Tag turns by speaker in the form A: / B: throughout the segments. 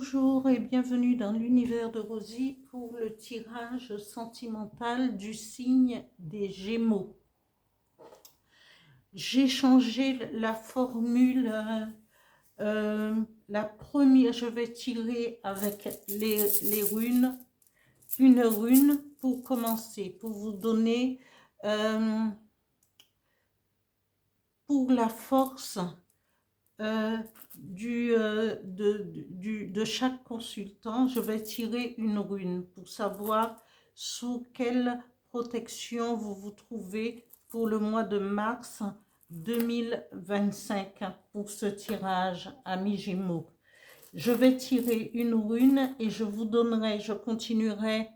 A: Bonjour et bienvenue dans l'univers de Rosie pour le tirage sentimental du signe des Gémeaux. J'ai changé la formule. La première, je vais tirer avec les runes, une rune pour commencer, pour vous donner pour la force de chaque consultant. Je vais tirer une rune pour savoir sous quelle protection vous vous trouvez pour le mois de mars 2025 pour ce tirage, amis Gémeaux. Je vais tirer une rune et je continuerai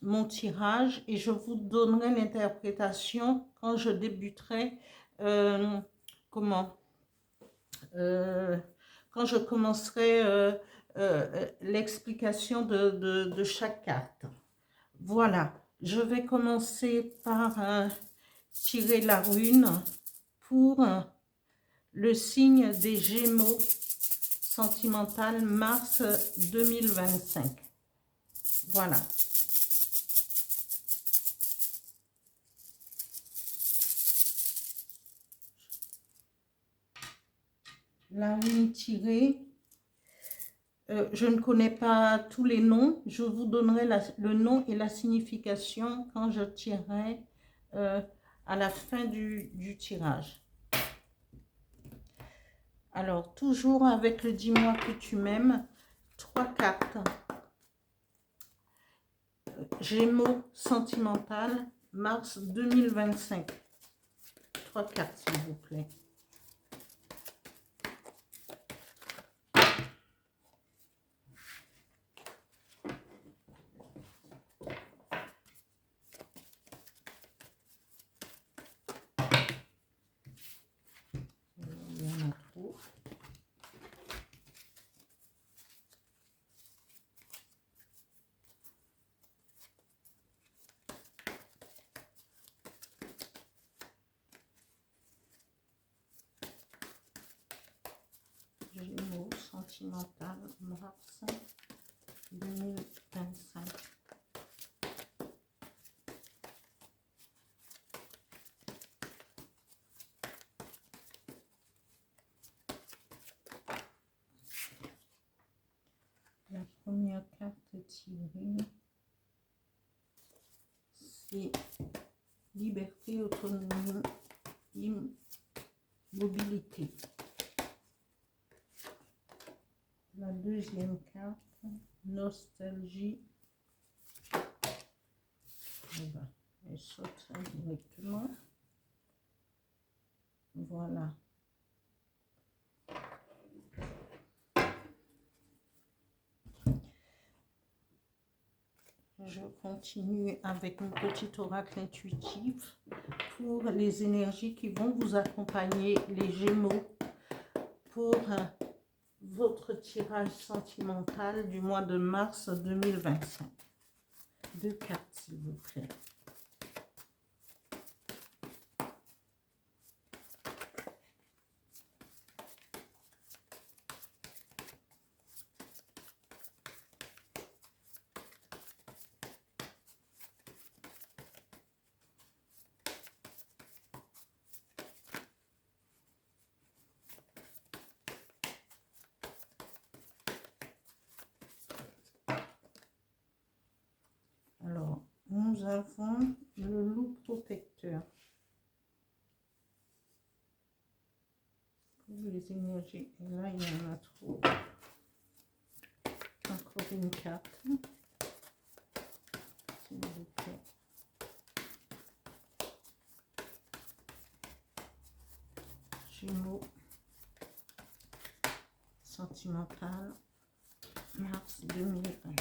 A: mon tirage et je vous donnerai l'interprétation quand je débuterai quand je commencerai l'explication de chaque carte. Voilà, je vais commencer par tirer la rune pour le signe des Gémeaux sentimental mars 2025. Voilà. La rune tirée, je ne connais pas tous les noms, je vous donnerai le nom et la signification quand je tirerai à la fin du tirage. Alors, toujours avec le dis-moi que tu m'aimes, 3 cartes. Gémeaux sentimental, mars 2025. 3 cartes, s'il vous plaît. Il y en a trop. Gémeaux sentimental, mars 2025. La première carte tirée, c'est liberté, autonomie, immobilité. La deuxième carte, nostalgie. Elle saute ça directement. Voilà. Je continue avec une petite oracle intuitif pour les énergies qui vont vous accompagner, les Gémeaux, pour votre tirage sentimental du mois de mars 2025. 2 cartes, s'il vous plaît. Alors, nous avons le loup protecteur. Pour les énergies, et là, il y en a trop. Encore une carte. S'il vous plaît. Gémeaux sentimental, mars 2025.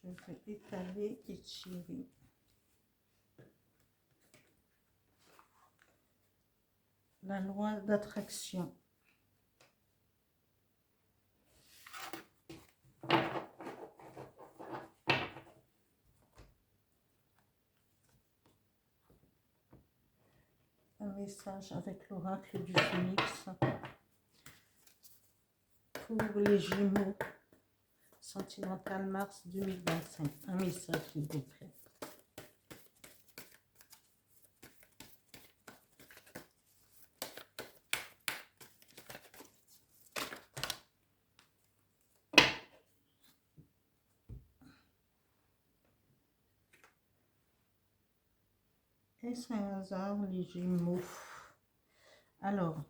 A: Je vais étaler et tirer. La loi d'attraction. Un message avec l'oracle du Phénix pour les Gémeaux. Sentimental mars 2025. Un message s'il vous plaît. Est-ce un hasard, les Gémeaux? Alors,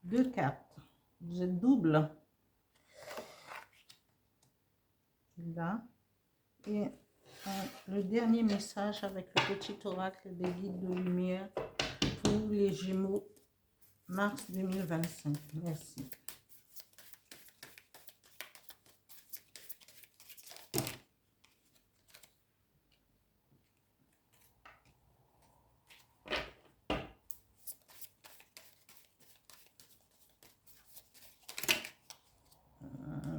A: 2 cartes. Vous êtes double. Là. Et le dernier message avec le petit oracle des guides de lumière pour les Gémeaux, mars 2025. Merci.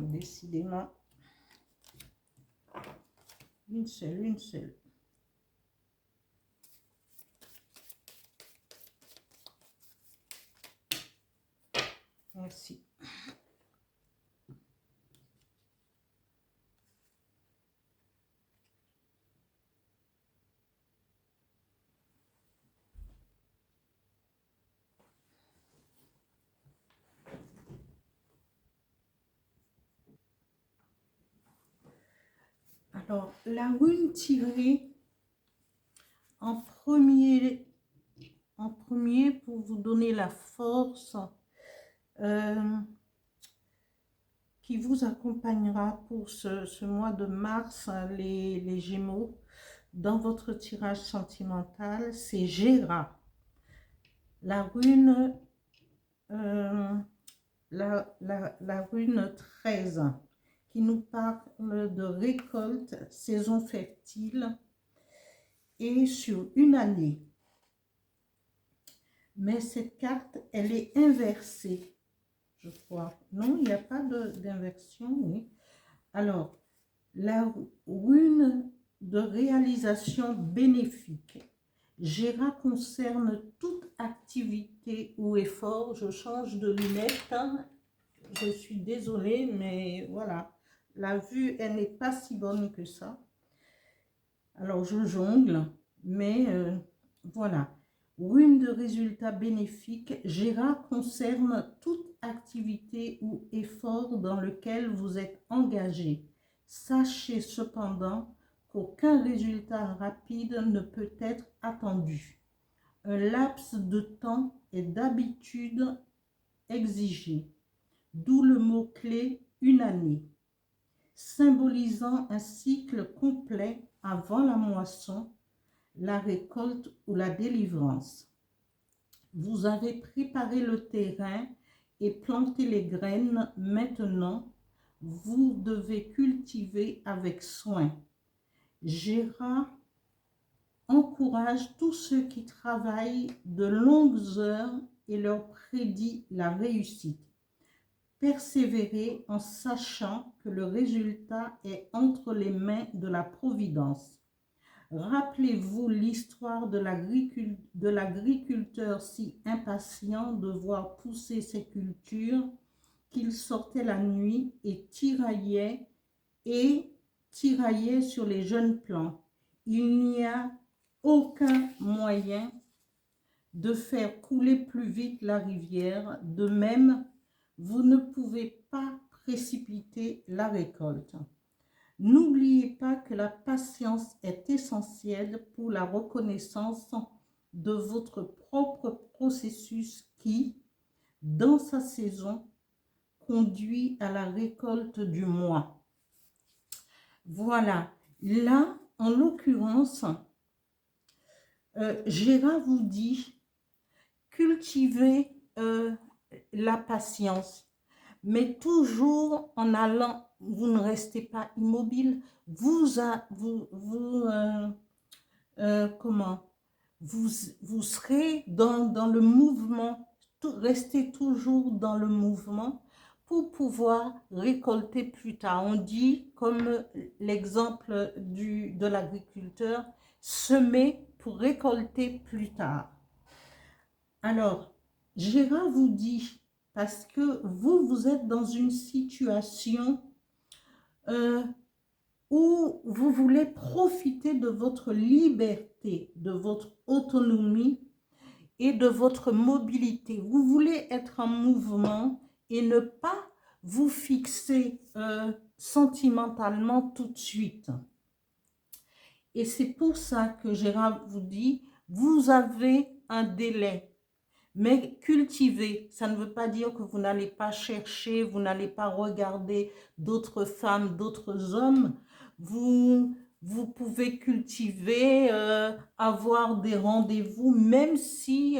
A: Décidément, une seule, une seule. Merci. Alors, la rune tirée en premier pour vous donner la force qui vous accompagnera pour ce mois de mars, les Gémeaux, dans votre tirage sentimental, c'est Gera. La rune, la rune 13, qui nous parle de récolte, saison fertile, et sur une année. Mais cette carte, elle est inversée, je crois. Non, il n'y a pas d'inversion, oui. Alors, la rune de réalisation bénéfique. Gera concerne toute activité ou effort. Je change de lunettes. Hein. Je suis désolée, mais voilà. La vue, elle n'est pas si bonne que ça. Alors, je jongle, mais voilà. Rune de résultat bénéfique. Gera concerne toute activité ou effort dans lequel vous êtes engagé. Sachez cependant qu'aucun résultat rapide ne peut être attendu. Un laps de temps est d'habitude exigé, d'où le mot-clé « une année », symbolisant un cycle complet avant la moisson, la récolte ou la délivrance. Vous avez préparé le terrain et planté les graines. Maintenant, vous devez cultiver avec soin. Gera encourage tous ceux qui travaillent de longues heures et leur prédit la réussite. Persévérez en sachant que le résultat est entre les mains de la Providence. Rappelez-vous l'histoire de l'agriculteur si impatient de voir pousser ses cultures qu'il sortait la nuit et tiraillait sur les jeunes plants. Il n'y a aucun moyen de faire couler plus vite la rivière. De même, vous ne pouvez pas précipiter la récolte. N'oubliez pas que la patience est essentielle pour la reconnaissance de votre propre processus qui, dans sa saison, conduit à la récolte du mois. Voilà. Là, en l'occurrence, Gera vous dit cultivez la patience, mais toujours en allant vous ne restez pas immobile, comment, vous serez dans le mouvement, restez toujours dans le mouvement pour pouvoir récolter plus tard. On dit, comme l'exemple de l'agriculteur, semer pour récolter plus tard. Alors, Gérard vous dit, parce que vous êtes dans une situation où vous voulez profiter de votre liberté, de votre autonomie et de votre mobilité. Vous voulez être en mouvement et ne pas vous fixer sentimentalement tout de suite. Et c'est pour ça que Gérard vous dit, vous avez un délai. Mais cultiver, ça ne veut pas dire que vous n'allez pas chercher, vous n'allez pas regarder d'autres femmes, d'autres hommes. Vous pouvez cultiver, avoir des rendez-vous, même si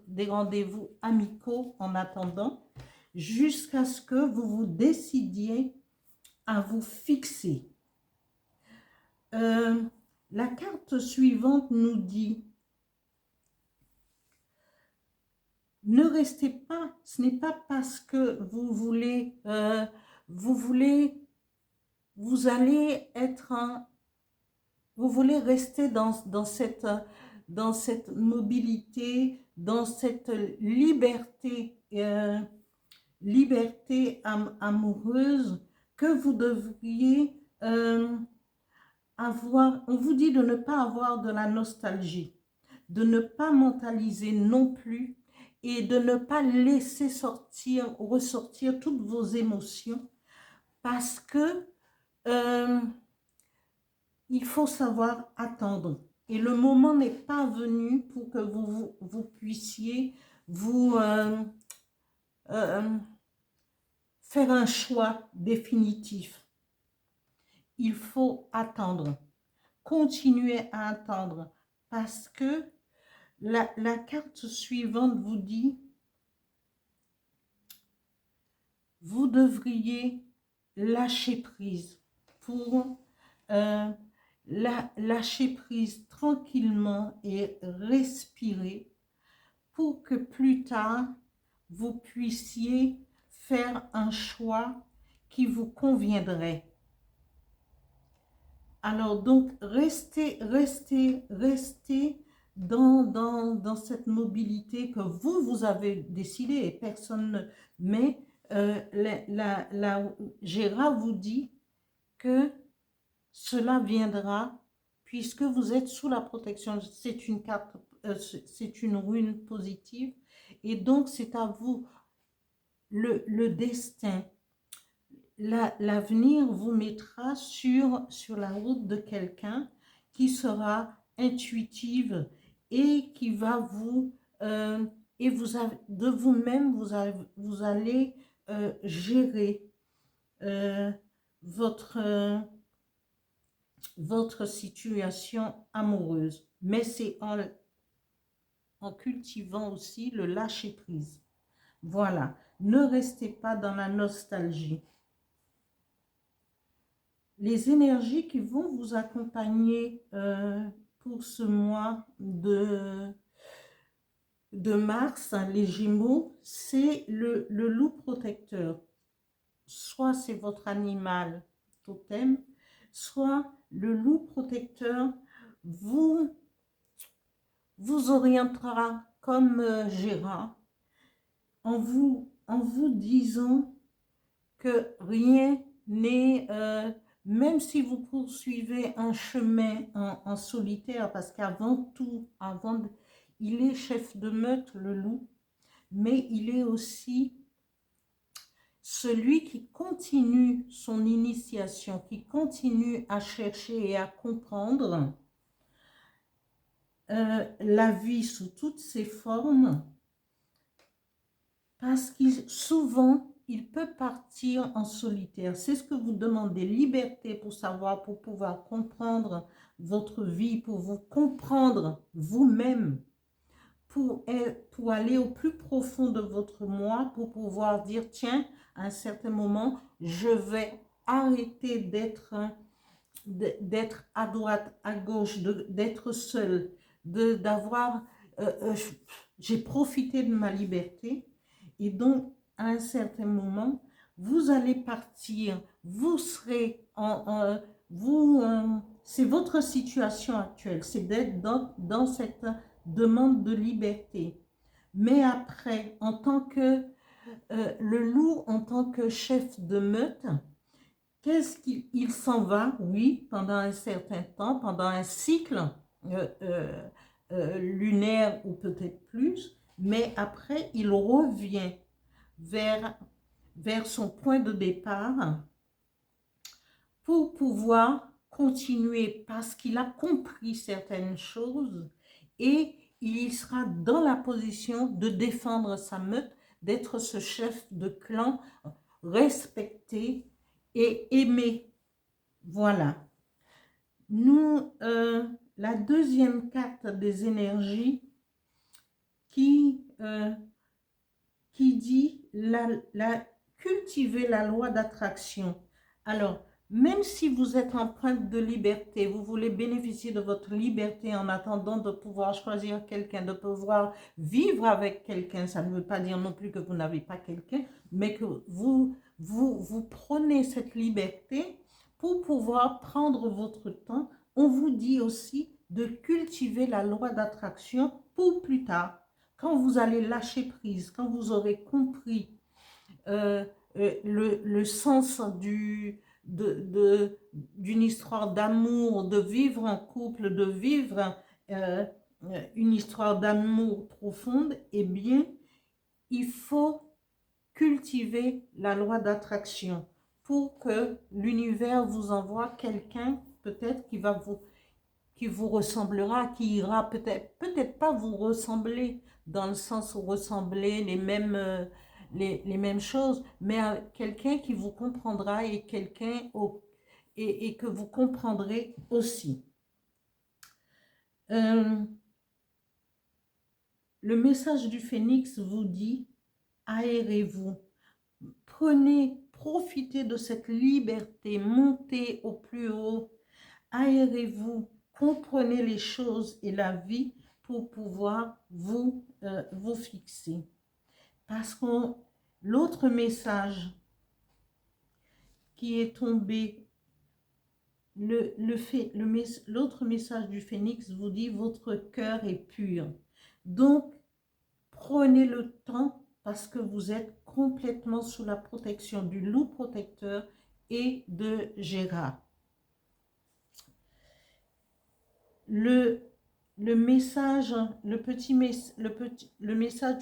A: des rendez-vous amicaux en attendant, jusqu'à ce que vous vous décidiez à vous fixer. La carte suivante nous dit: ne restez pas, ce n'est pas parce que vous voulez rester dans cette mobilité, dans cette liberté, amoureuse, que vous devriez avoir. On vous dit de ne pas avoir de la nostalgie, de ne pas mentaliser non plus, et de ne pas laisser ressortir toutes vos émotions, parce que il faut savoir attendre. Et le moment n'est pas venu pour que vous puissiez faire un choix définitif. Il faut attendre. Continuez à attendre, parce que la carte suivante vous dit: vous devriez lâcher prise, pour lâcher prise tranquillement et respirer, pour que plus tard vous puissiez faire un choix qui vous conviendrait. Alors donc, restez dans cette mobilité que vous avez décidé, et personne, mais Gérard vous dit que cela viendra, puisque vous êtes sous la protection. C'est une carte, c'est une rune positive, et donc c'est à vous. Le destin, l'avenir vous mettra sur la route de quelqu'un qui sera intuitive et qui va et de vous-même, vous allez gérer votre situation amoureuse. Mais c'est en cultivant aussi le lâcher-prise. Voilà, ne restez pas dans la nostalgie. Les énergies qui vont vous accompagner pour ce mois de mars, hein, les Gémeaux, c'est le loup protecteur. Soit c'est votre animal totem, soit le loup protecteur vous orientera comme Gérard, en vous disant que rien n'est, même si vous poursuivez un chemin en solitaire, parce qu'avant tout, il est chef de meute, le loup, mais il est aussi celui qui continue son initiation, qui continue à chercher et à comprendre la vie sous toutes ses formes, parce qu'il souvent il peut partir en solitaire. C'est ce que vous demandez, liberté pour pouvoir comprendre votre vie, pour vous comprendre vous-même, pour aller au plus profond de votre moi, pour pouvoir dire: tiens, à un certain moment, je vais arrêter d'être à droite, à gauche, d'être seul, d'avoir... j'ai profité de ma liberté et donc à un certain moment, vous allez partir, vous serez c'est votre situation actuelle, c'est d'être dans cette demande de liberté. Mais après, en tant que le loup, en tant que chef de meute, qu'est-ce qu'il s'en va, oui, pendant un certain temps, pendant un cycle lunaire ou peut-être plus, mais après, il revient vers son point de départ pour pouvoir continuer parce qu'il a compris certaines choses et il sera dans la position de défendre sa meute, d'être ce chef de clan respecté et aimé. Voilà. Nous, la deuxième carte des énergies qui dit cultiver la loi d'attraction. Alors, même si vous êtes empreinte de liberté, vous voulez bénéficier de votre liberté en attendant de pouvoir choisir quelqu'un, de pouvoir vivre avec quelqu'un, ça ne veut pas dire non plus que vous n'avez pas quelqu'un, mais que vous prenez cette liberté pour pouvoir prendre votre temps. On vous dit aussi de cultiver la loi d'attraction pour plus tard. Quand vous allez lâcher prise, quand vous aurez compris le sens d'une histoire d'amour, de vivre en couple, de vivre une histoire d'amour profonde, eh bien, il faut cultiver la loi d'attraction pour que l'univers vous envoie quelqu'un peut-être qui vous ressemblera, qui ira peut-être pas vous ressembler dans le sens où ressembler les mêmes choses, mais quelqu'un qui vous comprendra et et que vous comprendrez aussi. Le message du phénix vous dit, aérez-vous, profitez de cette liberté, montez au plus haut, aérez-vous, comprenez les choses et la vie pour pouvoir vous fixer. Parce que l'autre message qui est tombé, l'autre message du phénix vous dit votre cœur est pur. Donc, prenez le temps parce que vous êtes complètement sous la protection du loup protecteur et de Gérard. Le message du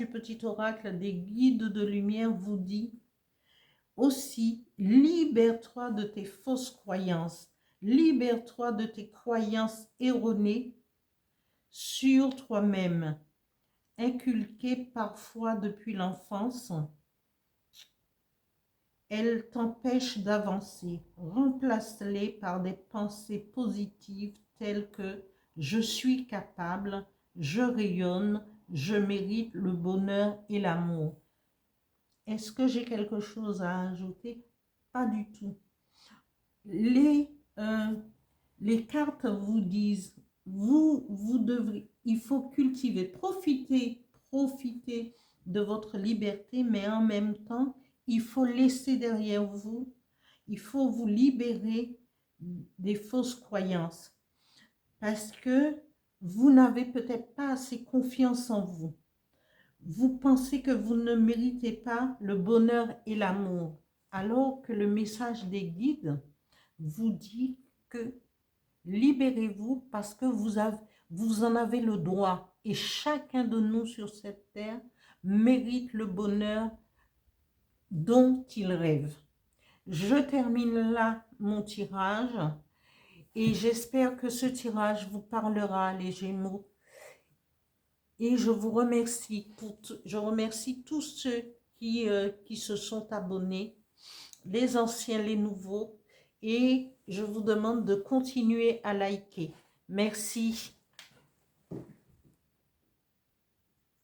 A: petit oracle des guides de lumière vous dit aussi, libère-toi de tes fausses croyances, libère-toi de tes croyances erronées sur toi-même, inculquées parfois depuis l'enfance. Elles t'empêchent d'avancer. Remplace-les par des pensées positives telles que je suis capable, je rayonne, je mérite le bonheur et l'amour. Est-ce que j'ai quelque chose à ajouter? Pas du tout. Les cartes vous disent, vous devrez, il faut cultiver, profiter de votre liberté, mais en même temps, il faut laisser derrière vous, il faut vous libérer des fausses croyances. Parce que vous n'avez peut-être pas assez confiance en vous. Vous pensez que vous ne méritez pas le bonheur et l'amour, alors que le message des guides vous dit que libérez-vous parce que vous en avez le droit. Et chacun de nous sur cette terre mérite le bonheur dont il rêve. Je termine là mon tirage et j'espère que ce tirage vous parlera, les Gémeaux. Et je vous remercie, je remercie tous ceux qui se sont abonnés, les anciens, les nouveaux, et je vous demande de continuer à liker. Merci.